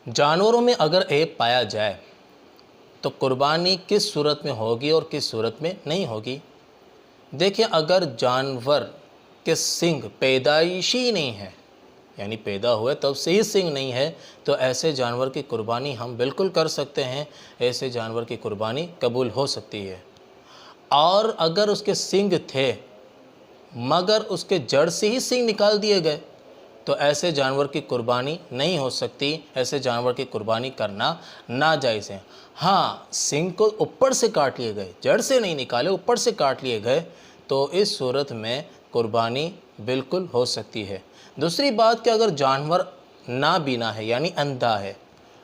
जानवरों में अगर ऐब पाया जाए तो कुर्बानी किस सूरत में होगी और किस सूरत में नहीं होगी। देखिए, अगर जानवर के सींग पैदाइशी नहीं है, यानी पैदा हुए तब से ही सींग नहीं है, तो ऐसे जानवर की कुर्बानी हम बिल्कुल कर सकते हैं, ऐसे जानवर की कुर्बानी कबूल हो सकती है। और अगर उसके सींग थे मगर उसके जड़ से ही सींग निकाल दिए गए तो ऐसे जानवर की कुर्बानी नहीं हो सकती, ऐसे जानवर की कुर्बानी करना नाजायज़ है। हाँ, सींग को ऊपर से काट लिए गए, जड़ से नहीं निकाले, ऊपर से काट लिए गए, तो इस सूरत में कुर्बानी बिल्कुल हो सकती है। दूसरी बात कि अगर जानवर नाबीना है यानी अंधा है,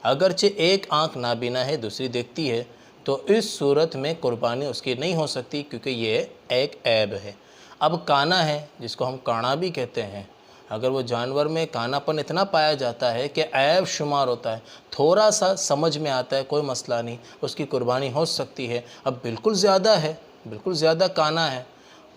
अगरचे एक आंख नाबीना है दूसरी देखती है, तो इस सूरत में कुर्बानी उसकी नहीं हो सकती, क्योंकि ये एक ऐब है। अब काना है, जिसको हम काना भी कहते हैं, अगर वो जानवर में कानापन इतना पाया जाता है कि ऐब शुमार होता है, थोड़ा सा समझ में आता है, कोई मसला नहीं, उसकी कुर्बानी हो सकती है। अब बिल्कुल ज़्यादा है, बिल्कुल ज़्यादा काना है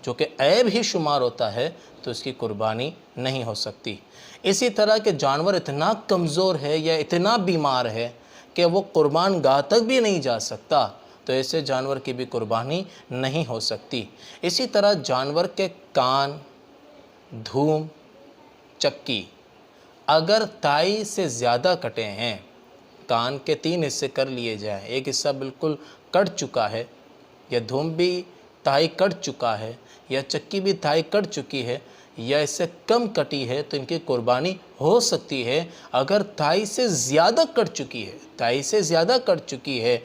जो कि ऐब ही शुमार होता है, तो उसकी कुर्बानी नहीं हो सकती। इसी तरह के जानवर इतना कमज़ोर है या इतना बीमार है कि वो कुर्बान गाह तक भी नहीं जा सकता, तो ऐसे जानवर की भी कुर्बानी नहीं हो सकती। इसी तरह जानवर के कान, धूम, चक्की अगर ताई से ज़्यादा कटे हैं, कान के 3 हिस्से कर लिए जाएं, एक हिस्सा बिल्कुल कट चुका है, या धूम भी ताई कट चुका है, या चक्की भी ताई कट चुकी है, या इससे कम कटी है, तो इनकी कुर्बानी हो सकती है। अगर ताई से ज़्यादा कट चुकी है, ताई से ज़्यादा कट चुकी है,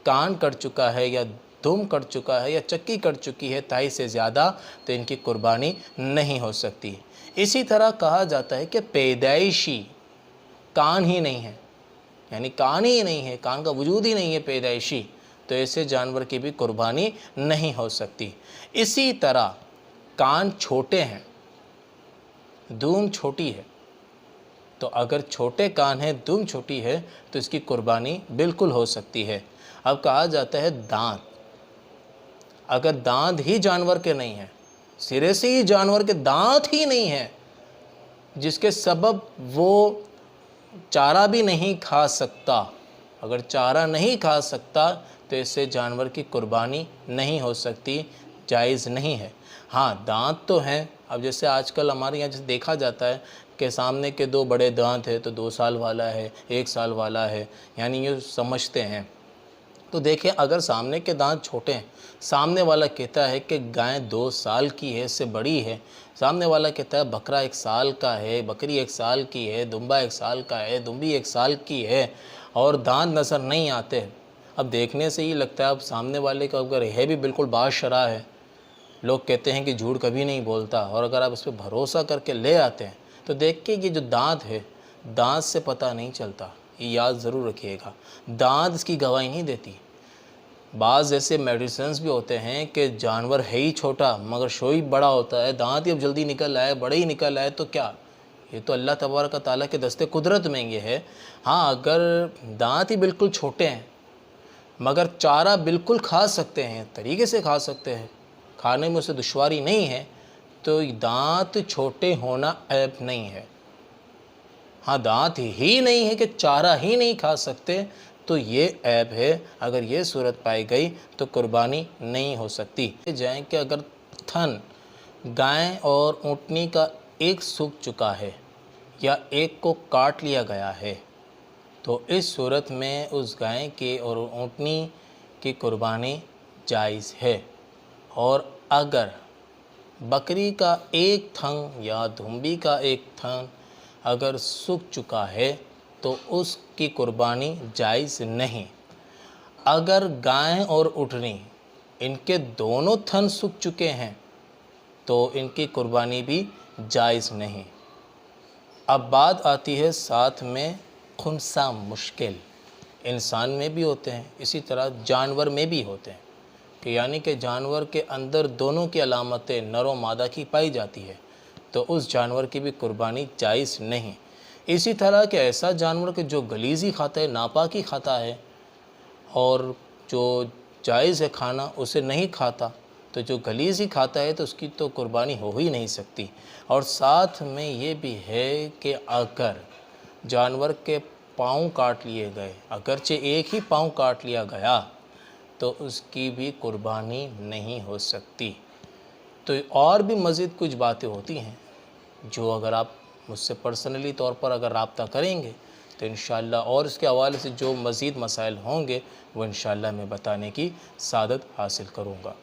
कान कट चुका है, या धूम कट चुका है, या चक्की कट चुकी है ताई से ज़्यादा, तो इनकी कुर्बानी नहीं हो सकती। इसी तरह कहा जाता है कि पैदाइशी कान ही नहीं है, यानी कान ही नहीं है, कान का वजूद ही नहीं है पैदाइशी, तो ऐसे जानवर की भी कुर्बानी नहीं हो सकती। इसी तरह कान छोटे हैं, दूम छोटी है, तो अगर छोटे कान है, दूम छोटी है, तो इसकी कुर्बानी बिल्कुल हो सकती है। अब कहा जाता है दांत, अगर दांत ही जानवर के नहीं हैं, सिरे से ही जानवर के दांत ही नहीं हैं, जिसके सबब वो चारा भी नहीं खा सकता, अगर चारा नहीं खा सकता, तो इससे जानवर की कुर्बानी नहीं हो सकती, जायज़ नहीं है। हाँ, दांत तो हैं। अब जैसे आजकल हमारे यहाँ जैसे देखा जाता है कि सामने के 2 बड़े दांत है, तो 2 साल वाला है, 1 साल वाला है, यानी ये समझते हैं। तो देखें, अगर सामने के दांत छोटे हैं, सामने वाला कहता है कि गाय 2 साल की है, इससे बड़ी है, सामने वाला कहता है बकरा 1 साल का है, बकरी 1 साल की है, दुम्बा 1 साल का है, दुम्बी 1 साल की है, और दांत नज़र नहीं आते। अब देखने से ही लगता है, अब सामने वाले का अगर है भी बिल्कुल बाशरा है, लोग कहते हैं कि झूठ कभी नहीं बोलता, और अगर आप उस पर भरोसा करके ले आते हैं, तो देख के ये जो दांत है, दांत से पता नहीं चलता, ये याद ज़रूर रखिएगा, दांत इसकी गवाही नहीं देती। बाज़ ऐसे मेडिसिन्स भी होते हैं कि जानवर है ही छोटा मगर शोई बड़ा होता है, दांत ही अब जल्दी निकल आए, बड़े ही निकल आए, तो क्या, ये तो अल्लाह तबारक व तआला के दस्ते कुदरत में ये है। हाँ, अगर दांत ही बिल्कुल छोटे हैं मगर चारा बिल्कुल खा सकते हैं, तरीके से खा सकते हैं, खाने में उसे दुश्वारी नहीं है, तो दांत छोटे होना ऐब नहीं है। हाँ, दांत ही नहीं है कि चारा ही नहीं खा सकते, तो ये ऐब है। अगर ये सूरत पाई गई तो कुर्बानी नहीं हो सकती। जाएँ कि अगर थन गाय और ऊँटनी का एक सूख चुका है या एक को काट लिया गया है, तो इस सूरत में उस गाय के और ऊँटनी की कुर्बानी जायज़ है। और अगर बकरी का एक थन या धुम्बी का एक थन अगर सूख चुका है, तो उसकी कुर्बानी जायज़ नहीं। अगर गाय और ऊँटनी इनके दोनों थन सूख चुके हैं, तो इनकी कुर्बानी भी जायज़ नहीं। अब बात आती है साथ में खुंसा मुश्किल, इंसान में भी होते हैं, इसी तरह जानवर में भी होते हैं, कि यानी कि जानवर के अंदर दोनों की अलामतें नर व मादा की पाई जाती है, तो उस जानवर की भी कुर्बानी जायज़ नहीं। इसी तरह के ऐसा जानवर कि जो गलीज़ी खाता है, नापाकी खाता है, और जो जायज़ है खाना उसे नहीं खाता, तो जो गलीज़ी खाता है तो उसकी तो कुर्बानी हो ही नहीं सकती। और साथ में ये भी है कि अगर जानवर के پاؤں کاٹ لیے گئے، اگرچہ ایک ہی پاؤں کاٹ لیا گیا تو اس کی بھی قربانی نہیں ہو سکتی۔ تو اور بھی مزید کچھ باتیں ہوتی ہیں جو اگر آپ مجھ سے پرسنلی طور پر اگر رابطہ کریں گے تو انشاءاللہ اور اس کے حوالے سے جو مزید مسائل ہوں گے وہ انشاءاللہ میں بتانے کی سعادت حاصل کروں گا۔